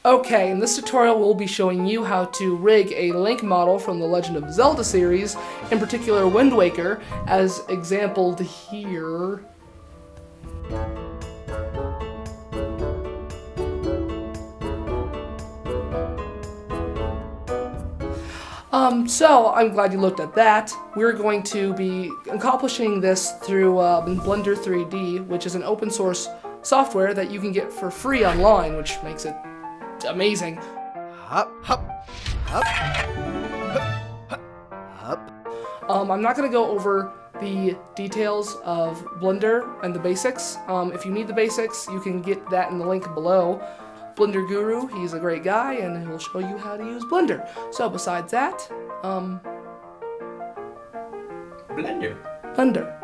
Okay, in this tutorial we'll be showing you how to rig a Link model from the Legend of Zelda series, in particular Wind Waker, as exampled here. So I'm glad you looked at that. We're going to be accomplishing this through Blender 3D, which is an open source software that you can get for free online, which makes it amazing. Hop, hop, hop, hop, hop. I'm not going to go over the details of Blender and the basics. If you need the basics, you can get that in the link below. Blender Guru, he's a great guy, and he'll show you how to use Blender. So besides that, Blender.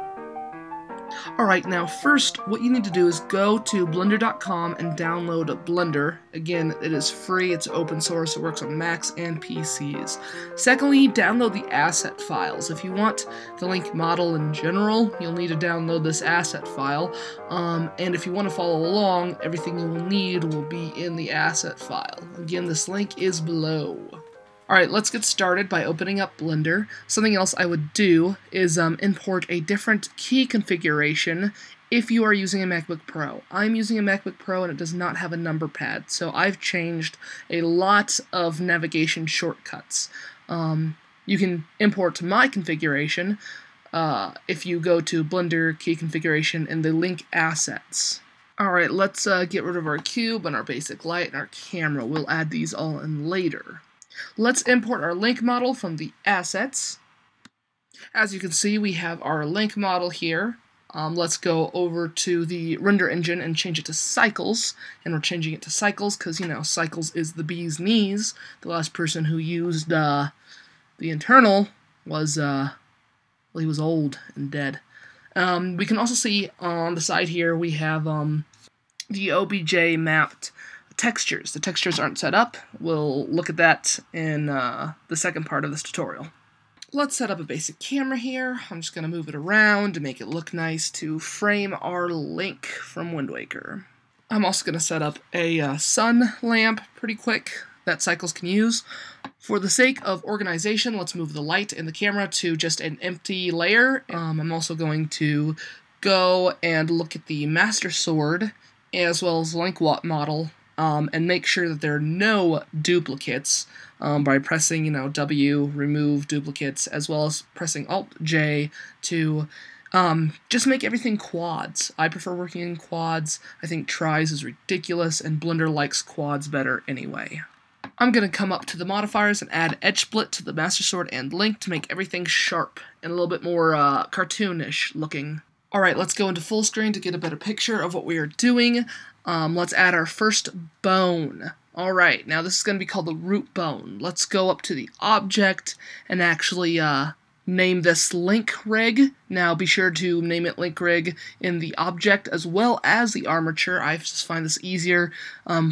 Alright, now first, what you need to do is go to blender.com and download Blender. Again, it is free, it's open source, it works on Macs and PCs. Secondly, download the asset files. If you want the Link model in general, you'll need to download this asset file. And if you want to follow along, everything you will need will be in the asset file. Again, this link is below. Alright, let's get started by opening up Blender. Something else I would do is import a different key configuration if you are using a MacBook Pro. I'm using a MacBook Pro and it does not have a number pad, so I've changed a lot of navigation shortcuts. You can import my configuration if you go to Blender key configuration in the link assets. Alright, let's get rid of our cube and our basic light and our camera. We'll add these all in later. Let's import our Link model from the assets. As you can see, we have our Link model here. Let's go over to the render engine and change it to cycles. And we're changing it to cycles because, you know, cycles is the bee's knees. The last person who used the internal was, well, he was old and dead. We can also see on the side here we have the OBJ mapped textures. The textures aren't set up. We'll look at that in the second part of this tutorial. Let's set up a basic camera here. I'm just going to move it around to make it look nice to frame our Link from Wind Waker. I'm also going to set up a sun lamp pretty quick that Cycles can use. For the sake of organization, let's move the light and the camera to just an empty layer. I'm also going to go and look at the Master Sword as well as Link model and make sure that there are no duplicates by pressing, W, remove duplicates, as well as pressing Alt-J to just make everything quads. I prefer working in quads. I think tris is ridiculous, and Blender likes quads better anyway. I'm going to come up to the modifiers and add Edge Split to the Master Sword and Link to make everything sharp and a little bit more cartoonish looking. Alright, let's go into full screen to get a better picture of what we are doing. Let's add our first bone. Alright, now this is going to be called the root bone. Let's go up to the object and actually name this Link Rig. Now be sure to name it Link Rig in the object as well as the armature. I just find this easier.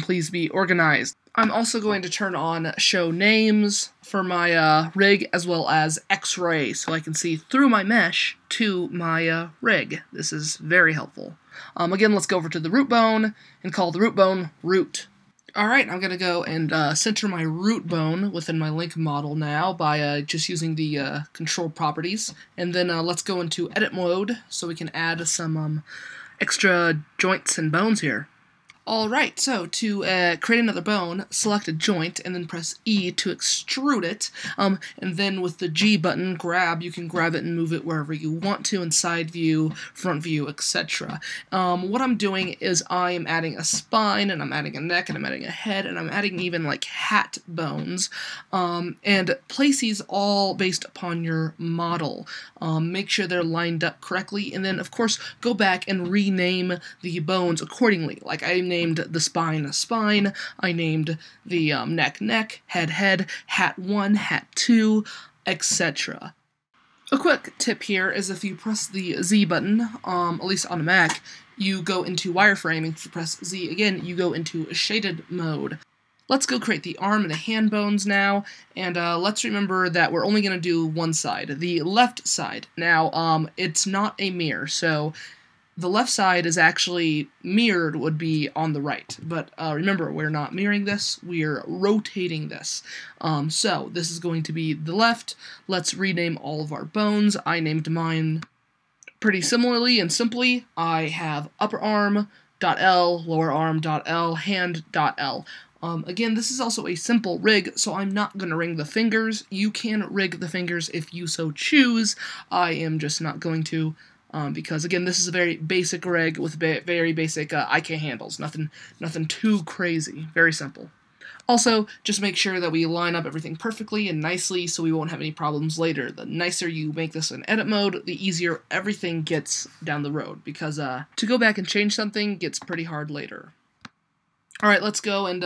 Please be organized. I'm also going to turn on show names for my rig as well as X-ray so I can see through my mesh to my rig. This is very helpful. Again, let's go over to the root bone and call the root bone root. Alright, I'm going to go and center my root bone within my Link model now by just using the control properties. And then let's go into edit mode so we can add some extra joints and bones here. Alright, so to create another bone, select a joint and then press E to extrude it, and then with the G button, you can grab it and move it wherever you want to, in side view, front view, etc. What I'm doing is I am adding a spine, and I'm adding a neck, and I'm adding a head, and I'm adding even like hat bones, and place these all based upon your model. Make sure they're lined up correctly, and then of course go back and rename the bones accordingly. Like I named the spine spine, I named the neck, head, hat 1, hat 2, etc. A quick tip here is if you press the Z button, at least on a Mac, you go into wireframing. If you press Z again, you go into shaded mode. Let's go create the arm and the hand bones now, and let's remember that we're only going to do one side, the left side. Now, it's not a mirror, so the left side is actually mirrored would be on the right. But remember, we're not mirroring this, we're rotating this. So this is going to be the left. Let's rename all of our bones. I named mine pretty similarly and simply. I have upper arm.L, lower arm.L, hand.L. Again, this is also a simple rig, so I'm not going to rig the fingers. You can rig the fingers if you so choose. I am just not going to, because again, this is a very basic rig with very basic IK handles. Nothing too crazy. Very simple. Also, just make sure that we line up everything perfectly and nicely so we won't have any problems later. The nicer you make this in edit mode, the easier everything gets down the road, because to go back and change something gets pretty hard later. Alright, let's go and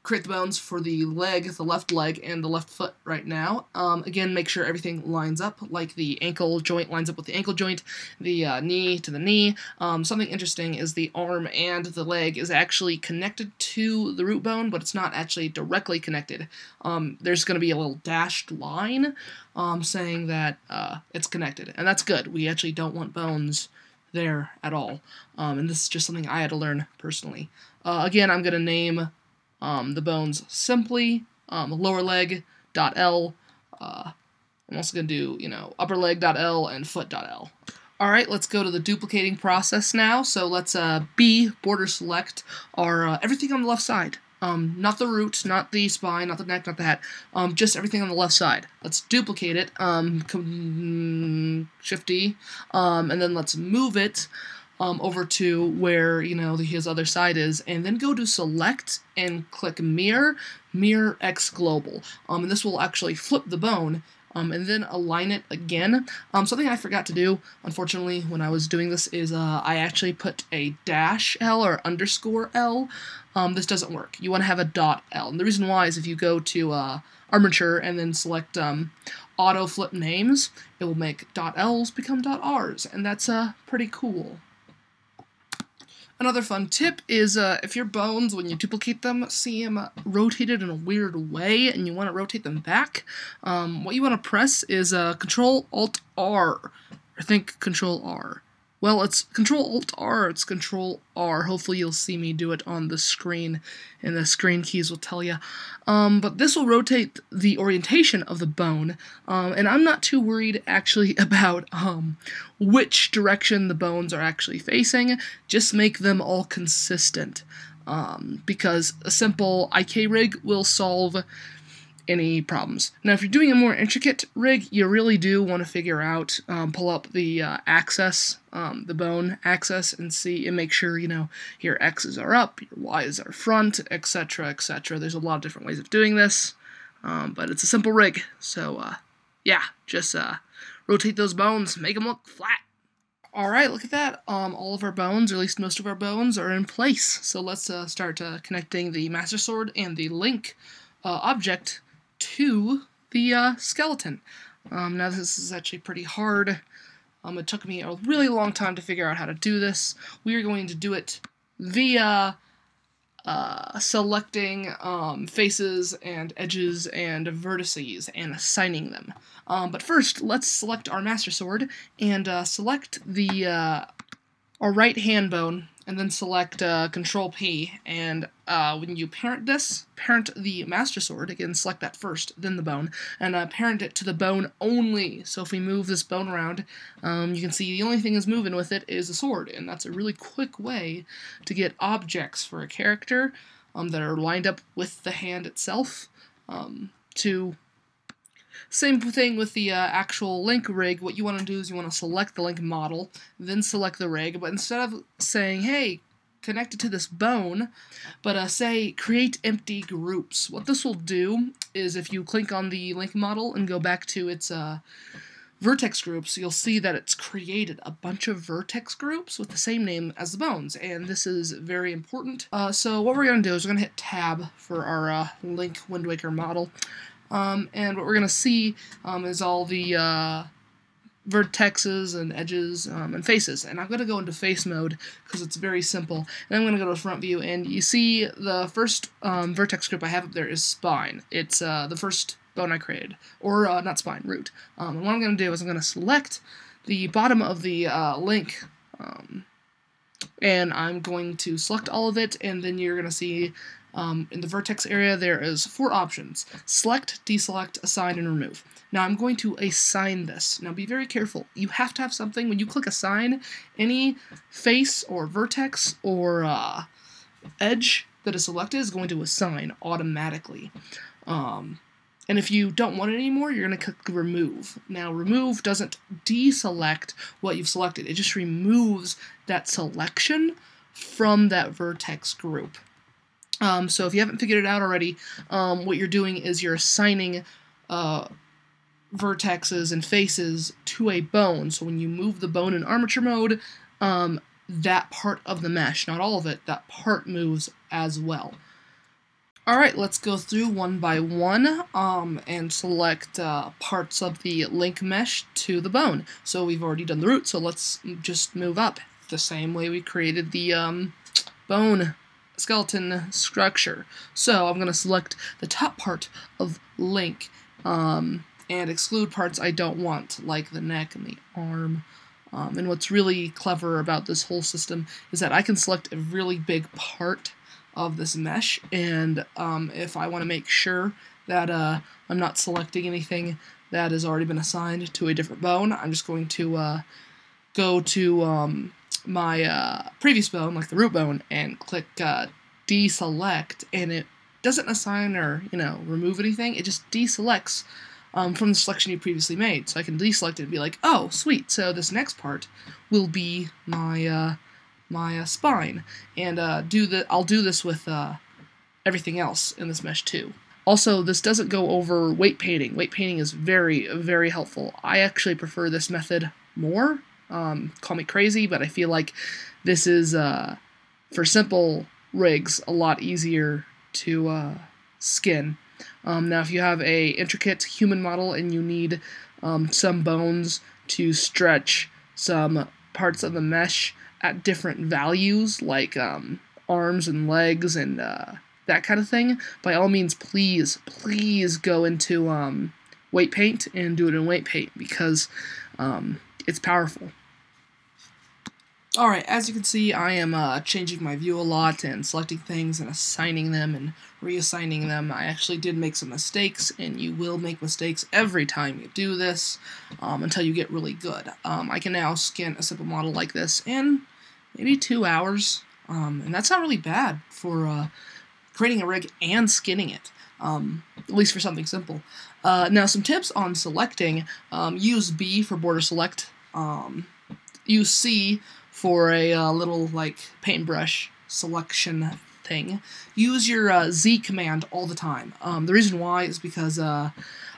create the bones for the leg, the left leg, and the left foot right now. Again, make sure everything lines up, like the ankle joint lines up with the ankle joint, the knee to the knee. Something interesting is the arm and the leg is actually connected to the root bone, but it's not actually directly connected. There's going to be a little dashed line saying that it's connected, and that's good. We actually don't want bones there at all, and this is just something I had to learn personally. Again, I'm going to name the bones simply, lower leg.L. I'm also going to do, upper leg.L and foot.L. Alright, let's go to the duplicating process now. So let's B, border select, our everything on the left side. Not the root, not the spine, not the neck, not the head. Just everything on the left side. Let's duplicate it, Shift-D, and then let's move it over to where, his other side is, and then go to select and click mirror X global. And this will actually flip the bone, and then align it again. Something I forgot to do, unfortunately, when I was doing this is I actually put a -L or _L. This doesn't work. You want to have a .L. And the reason why is if you go to armature and then select auto flip names, it will make .Ls become .Rs, and that's pretty cool. Another fun tip is if your bones, when you duplicate them, see them rotated in a weird way and you want to rotate them back, what you want to press is Control-Alt-R. I think Control-R. Well, it's Control-Alt-R, it's Control-R. Hopefully you'll see me do it on the screen, and the screen keys will tell you. But this will rotate the orientation of the bone, and I'm not too worried actually about which direction the bones are actually facing. Just make them all consistent, because a simple IK rig will solve any problems. Now, if you're doing a more intricate rig, you really do want to figure out, pull up the axis, the bone axis, and see and make sure, your X's are up, your Y's are front, etc., etc. There's a lot of different ways of doing this, but it's a simple rig. So, yeah, just rotate those bones, make them look flat. Alright, look at that. All of our bones, or at least most of our bones, are in place. So let's start connecting the Master Sword and the Link object to the skeleton. Now this is actually pretty hard. It took me a really long time to figure out how to do this. We are going to do it via selecting faces and edges and vertices and assigning them. But first, let's select our Master Sword and select our right hand bone, and then select Control-P, and when you parent this, parent the Master Sword, again, select that first, then the bone, and parent it to the bone only. So if we move this bone around, you can see the only thing that's moving with it is the sword, and that's a really quick way to get objects for a character that are lined up with the hand itself. Same thing with the actual Link rig. What you want to do is you want to select the Link model, then select the rig, but instead of saying, hey, connect it to this bone, but say, create empty groups. What this will do is if you click on the Link model and go back to its vertex groups, you'll see that it's created a bunch of vertex groups with the same name as the bones, and this is very important. So what we're going to do is we're going to hit Tab for our Link Wind Waker model. And what we're going to see is all the vertexes and edges and faces. And I'm going to go into face mode because it's very simple. And I'm going to go to front view, and you see the first vertex group I have up there is spine. It's the first bone I created. Or not spine, root. And what I'm going to do is I'm going to select the bottom of the Link And I'm going to select all of it, and then you're going to see in the vertex area there is 4 options: select, deselect, assign, and remove. Now I'm going to assign this. Now be very careful. You have to have something. When you click assign, any face or vertex or edge that is selected is going to assign automatically. And if you don't want it anymore, you're going to click remove. Now, remove doesn't deselect what you've selected. It just removes that selection from that vertex group. So if you haven't figured it out already, what you're doing is you're assigning vertexes and faces to a bone. So when you move the bone in armature mode, that part of the mesh, not all of it, that part moves as well. Alright, let's go through one by one and select parts of the link mesh to the bone. So we've already done the root, so let's just move up the same way we created the bone skeleton structure. So I'm going to select the top part of link and exclude parts I don't want, like the neck and the arm. And what's really clever about this whole system is that I can select a really big part of this mesh, and if I want to make sure that I'm not selecting anything that has already been assigned to a different bone, I'm just going to go to my previous bone, like the root bone, and click deselect, and it doesn't assign or remove anything. It just deselects from the selection you previously made. So I can deselect it and be like, oh, sweet, so this next part will be my spine, and I'll do this with everything else in this mesh too. Also, this doesn't go over weight painting. Weight painting is very, very helpful. I actually prefer this method more. Call me crazy, but I feel like this is, for simple rigs, a lot easier to skin. Now, if you have a intricate human model and you need some bones to stretch some parts of the mesh at different values, like arms and legs and that kind of thing, by all means, please go into weight paint and do it in weight paint, because it's powerful. Alright, as you can see, I am changing my view a lot and selecting things and assigning them and reassigning them. I actually did make some mistakes, and you will make mistakes every time you do this until you get really good. I can now skin a simple model like this in maybe 2 hours, and that's not really bad for creating a rig and skinning it, at least for something simple. Now, some tips on selecting: use B for border select, use C for a little paintbrush selection thing. Use your Z command all the time. The reason why is because I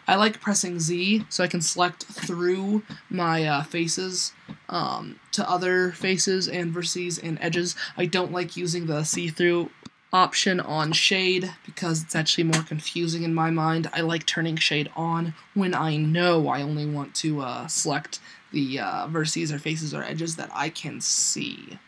like pressing Z so I can select through my faces to other faces and vertices and edges. I don't like using the see-through option on shade because it's actually more confusing in my mind. I like turning shade on when I know I only want to select the vertices or faces or edges that I can see.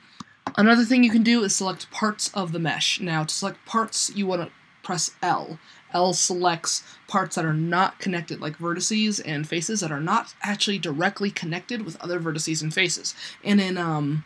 Another thing you can do is select parts of the mesh. Now, to select parts, you want to press L. L selects parts that are not connected, like vertices and faces that are not actually directly connected with other vertices and faces. And in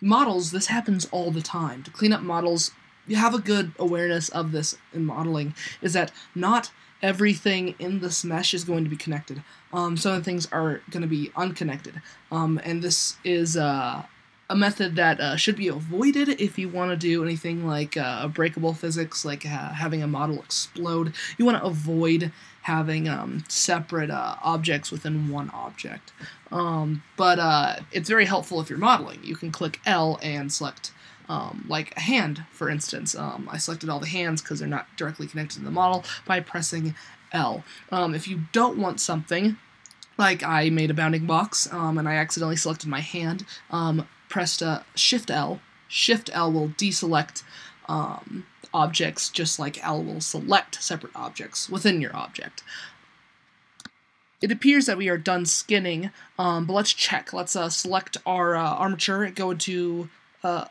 models, this happens all the time. To clean up models, you have a good awareness of this in modeling, is that not everything in this mesh is going to be connected. Some of the things are going to be unconnected, and this is a method that should be avoided if you want to do anything like breakable physics, like having a model explode. You want to avoid having separate objects within one object. But it's very helpful if you're modeling. You can click L and select like a hand, for instance. I selected all the hands because they're not directly connected to the model by pressing L. If you don't want something, like I made a bounding box and I accidentally selected my hand, pressed Shift L. Shift L will deselect objects just like L will select separate objects within your object. It appears that we are done skinning, but let's check. Let's select our armature, go into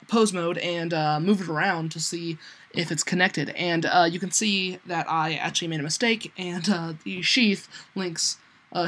pose mode, and move it around to see if it's connected. And you can see that I actually made a mistake, and the sheath links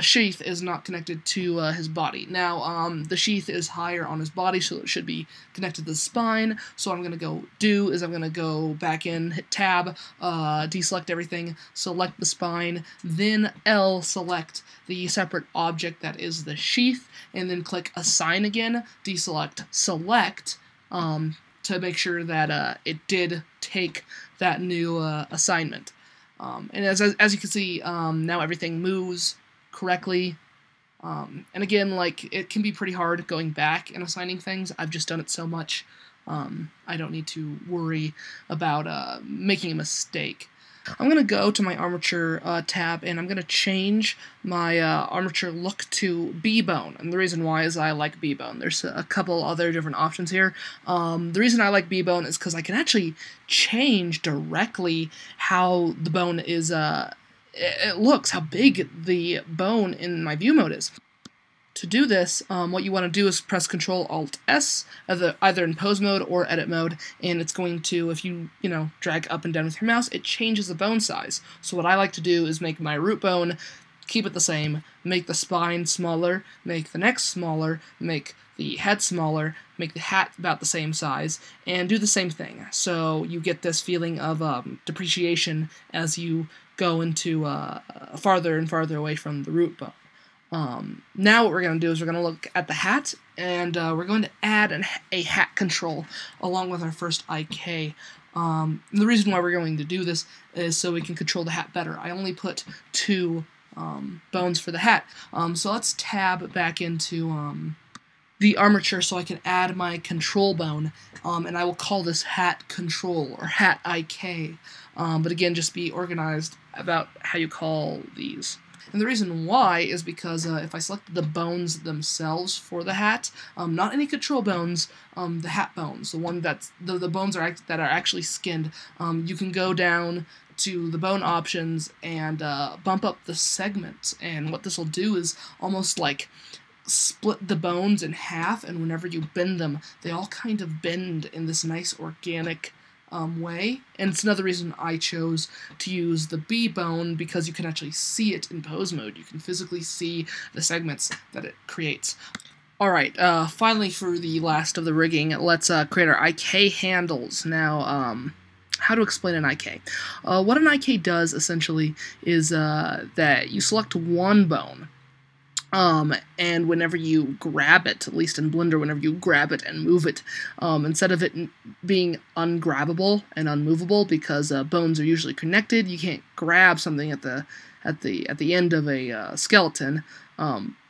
sheath is not connected to his body. Now, the sheath is higher on his body, so it should be connected to the spine. So what I'm going to I'm going to go back in, hit Tab, deselect everything, select the spine, then L, select the separate object that is the sheath, and then click Assign again, deselect, select, to make sure that it did take that new assignment. And as you can see, now everything moves correctly. And again, like, it can be pretty hard going back and assigning things. I've just done it so much, I don't need to worry about making a mistake. I'm going to go to my armature tab, and I'm going to change my armature look to B-bone. And the reason why is I like B-bone. There's a couple other different options here. The reason I like B-bone is because I can actually change directly how the bone is, it looks, how big the bone in my view mode is. To do this, what you want to do is press Control-Alt-S, either in pose mode or edit mode, and it's going to, if you drag up and down with your mouse, it changes the bone size. So what I like to do is make my root bone, keep it the same, make the spine smaller, make the neck smaller, make the head smaller, make the hat about the same size, and do the same thing. So you get this feeling of depreciation as you go into farther and farther away from the root bone. Now what we're going to do is we're going to look at the hat, and we're going to add a hat control along with our first IK. The reason why we're going to do this is so we can control the hat better. I only put 2 bones for the hat. So let's tab back into the armature so I can add my control bone, and I will call this hat control or hat IK. But again, just be organized about how you call these. And the reason why is because if I select the bones themselves for the hat, not any control bones, the hat bones, the one that's the bones that are actually skinned, you can go down to the bone options and bump up the segments. And what this will do is almost like split the bones in half, and whenever you bend them, they all kind of bend in this nice organic way. And it's another reason I chose to use the B bone, because you can actually see it in pose mode. You can physically see the segments that it creates. Alright, finally for the last of the rigging, let's create our IK handles. Now, how to explain an IK. What an IK does, essentially, is that you select one bone, and whenever you grab it, at least in Blender, whenever you grab it and move it, instead of it being ungrabbable and unmovable, because bones are usually connected, you can't grab something at the end of a skeleton.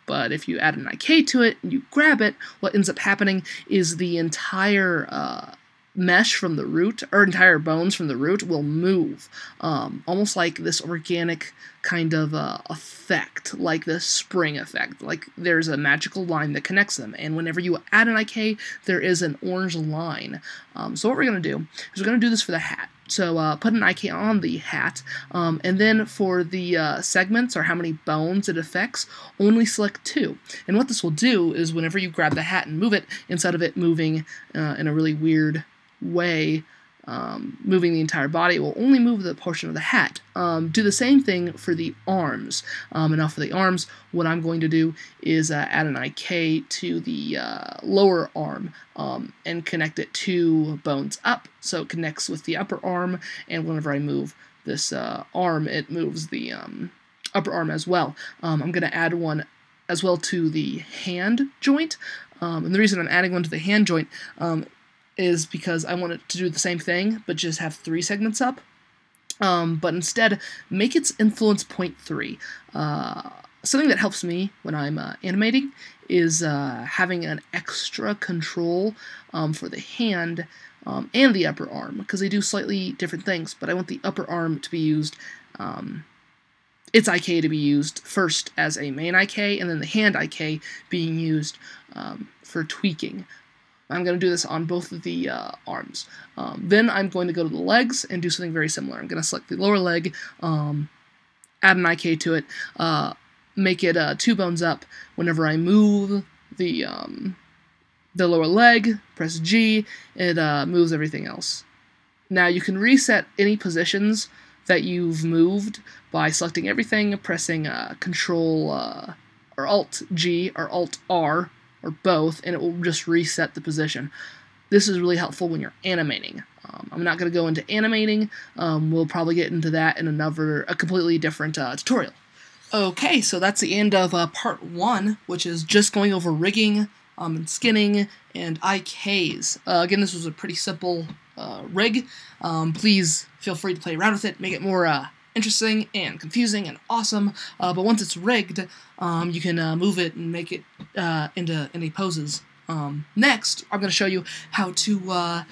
But if you add an IK to it and you grab it, what ends up happening is the entire mesh from the root, or entire bones from the root, will move, almost like this organic kind of effect, like the spring effect, like there's a magical line that connects them, and whenever you add an IK, there is an orange line. So what we're going to do is we're going to do this for the hat. So put an IK on the hat, and then for the segments, or how many bones it affects, only select 2. And what this will do is whenever you grab the hat and move it, instead of it moving in a really weird way, moving the entire body, it will only move the portion of the hat. Do the same thing for the arms. And now for the arms, what I'm going to do is add an IK to the lower arm, and connect it 2 bones up, so it connects with the upper arm, and whenever I move this arm, it moves the upper arm as well. I'm going to add one as well to the hand joint, and the reason I'm adding one to the hand joint is because I want it to do the same thing, but just have 3 segments up. But instead, make its influence 0.3. Something that helps me when I'm animating is having an extra control for the hand and the upper arm, because they do slightly different things, but I want the upper arm to be used, its IK to be used first as a main IK, and then the hand IK being used for tweaking. I'm going to do this on both of the arms. Then I'm going to go to the legs and do something very similar. I'm going to select the lower leg, add an IK to it, make it 2 bones up. Whenever I move the lower leg, press G, it moves everything else. Now you can reset any positions that you've moved by selecting everything, pressing Control or Alt-G or Alt-R or both, and it will just reset the position. This is really helpful when you're animating. I'm not going to go into animating. We'll probably get into that in a completely different tutorial. Okay, so that's the end of part 1, which is just going over rigging and skinning and IKs. Again, this was a pretty simple rig. Please feel free to play around with it, make it more interesting and confusing and awesome. But once it's rigged, you can move it and make it into any poses. Next, I'm going to show you how to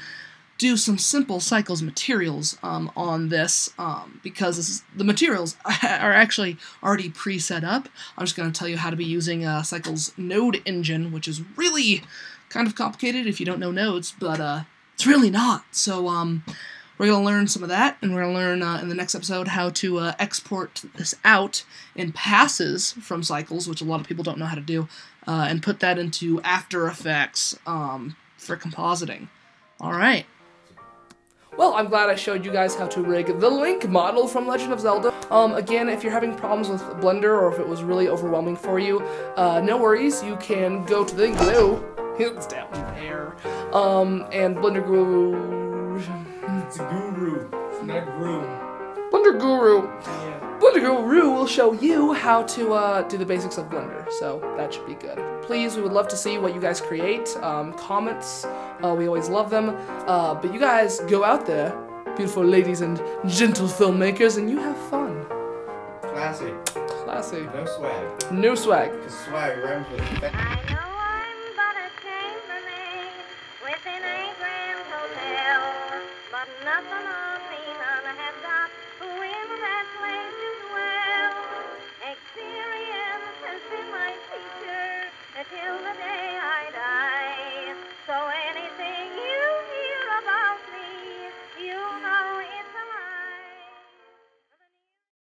do some simple cycles materials on this, because the materials are actually already pre-set up. I'm just going to tell you how to be using Cycle's node engine, which is really kind of complicated if you don't know nodes, but it's really not. So we're going to learn some of that, and we're going to learn in the next episode how to export this out in passes from Cycles, which a lot of people don't know how to do, and put that into After Effects for compositing. Alright. Well, I'm glad I showed you guys how to rig the Link model from Legend of Zelda. Again, if you're having problems with Blender, or if it was really overwhelming for you, no worries, you can go to the link below. It's down there. And Blender Guru... It's a guru, it's not guru. Blender Guru! Yeah. Blender Guru will show you how to do the basics of Blender, so that should be good. Please, we would love to see what you guys create. Comments, we always love them. But you guys go out there, beautiful ladies and gentle filmmakers, and you have fun. Classy. Classy. No swag. No swag. Because swag rhymes with...